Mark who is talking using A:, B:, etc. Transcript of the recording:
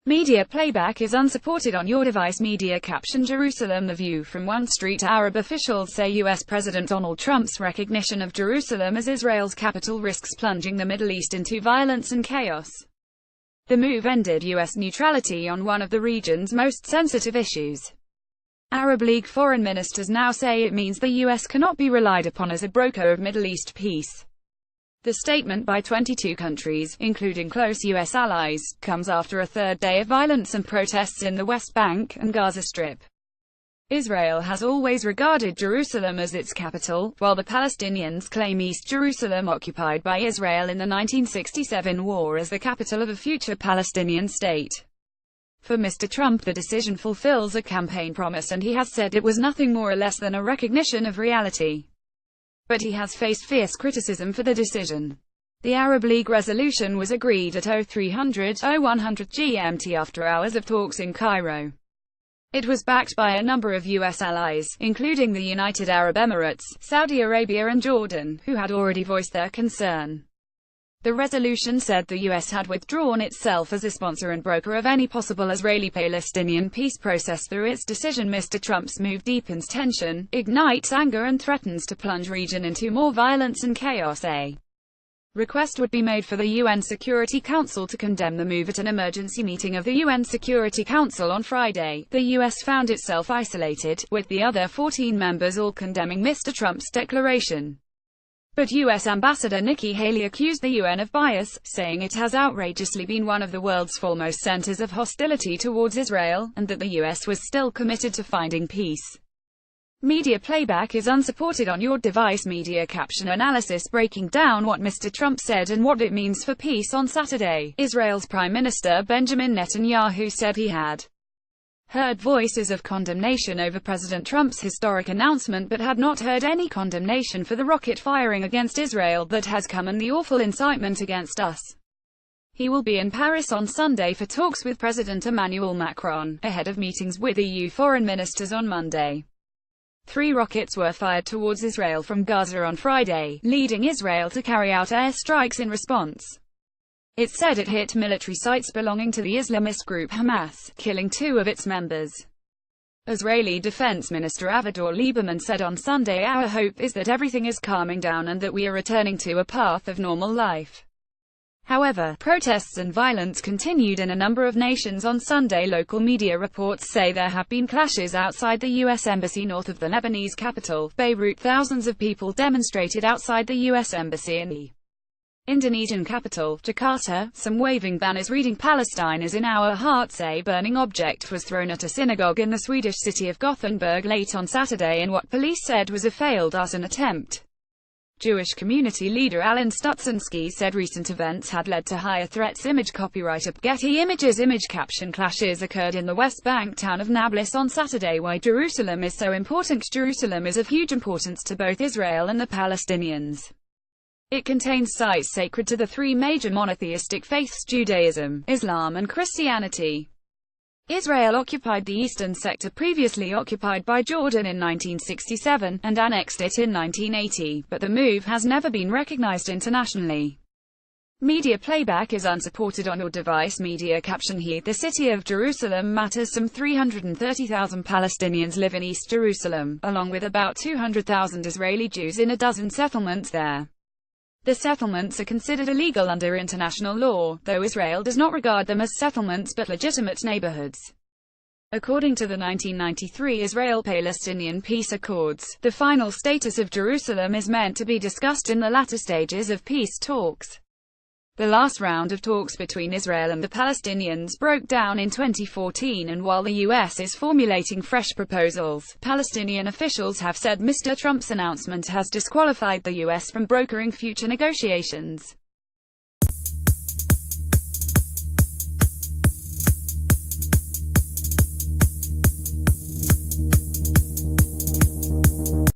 A: Media playback is unsupported on your device. Media caption Jerusalem. The View from One Street. Arab officials say U.S. President Donald Trump's recognition of Jerusalem as Israel's capital risks plunging the Middle East into violence and chaos. The move ended U.S. neutrality on one of the region's most sensitive issues. Arab League foreign ministers now say it means the U.S. cannot be relied upon as a broker of Middle East peace. The statement by 22 countries, including close U.S. allies, comes after a third day of violence and protests in the West Bank and Gaza Strip. Israel has always regarded Jerusalem as its capital, while the Palestinians claim East Jerusalem, occupied by Israel in the 1967 war, as the capital of a future Palestinian state. For Mr. Trump, the decision fulfills a campaign promise, and he has said it was nothing more or less than a recognition of reality. But he has faced fierce criticism for the decision. The Arab League resolution was agreed at 0300-0100 GMT after hours of talks in Cairo. It was backed by a number of U.S. allies, including the United Arab Emirates, Saudi Arabia and Jordan, who had already voiced their concern. The resolution said the U.S. had withdrawn itself as a sponsor and broker of any possible Israeli-Palestinian peace process. Through its decision, Mr. Trump's move deepens tension, ignites anger and threatens to plunge region into more violence and chaos. A request would be made for the UN Security Council to condemn the move. At an emergency meeting of the UN Security Council on Friday, the U.S. found itself isolated, with the other 14 members all condemning Mr. Trump's declaration. But U.S. Ambassador Nikki Haley accused the UN of bias, saying it has outrageously been one of the world's foremost centers of hostility towards Israel, and that the U.S. was still committed to finding peace. Media playback is unsupported on your device. Media caption analysis breaking down what Mr. Trump said and what it means for peace. On Saturday, Israel's Prime Minister Benjamin Netanyahu said he had heard voices of condemnation over President Trump's historic announcement, but had not heard any condemnation for the rocket firing against Israel that has come and the awful incitement against us. He will be in Paris on Sunday for talks with President Emmanuel Macron, ahead of meetings with EU foreign ministers on Monday. 3 rockets were fired towards Israel from Gaza on Friday, leading Israel to carry out airstrikes in response. It said it hit military sites belonging to the Islamist group Hamas, killing 2 of its members. Israeli Defense Minister Avigdor Lieberman said on Sunday, "Our hope is that everything is calming down and that we are returning to a path of normal life." However, protests and violence continued in a number of nations on Sunday. Local media reports say there have been clashes outside the U.S. Embassy north of the Lebanese capital, Beirut. Thousands of people demonstrated outside the U.S. Embassy in the Indonesian capital, Jakarta, some waving banners reading "Palestine is in our hearts." A burning object was thrown at a synagogue in the Swedish city of Gothenburg late on Saturday in what police said was a failed arson attempt. Jewish community leader Alan Stutzinski said recent events had led to higher threats. Image copywriter Getty Images image caption clashes occurred in the West Bank town of Nablus on Saturday. Why Jerusalem is so important. Jerusalem is of huge importance to both Israel and the Palestinians. It contains sites sacred to the 3 major monotheistic faiths: Judaism, Islam and Christianity. Israel occupied the eastern sector previously occupied by Jordan in 1967, and annexed it in 1980, but the move has never been recognized internationally. Media playback is unsupported on your device. Media caption here. The city of Jerusalem matters. Some 330,000 Palestinians live in East Jerusalem, along with about 200,000 Israeli Jews in a dozen settlements there. The settlements are considered illegal under international law, though Israel does not regard them as settlements but legitimate neighborhoods. According to the 1993 Israel-Palestinian peace accords, the final status of Jerusalem is meant to be discussed in the latter stages of peace talks. The last round of talks between Israel and the Palestinians broke down in 2014, and while the U.S. is formulating fresh proposals, Palestinian officials have said Mr. Trump's announcement has disqualified the U.S. from brokering future negotiations.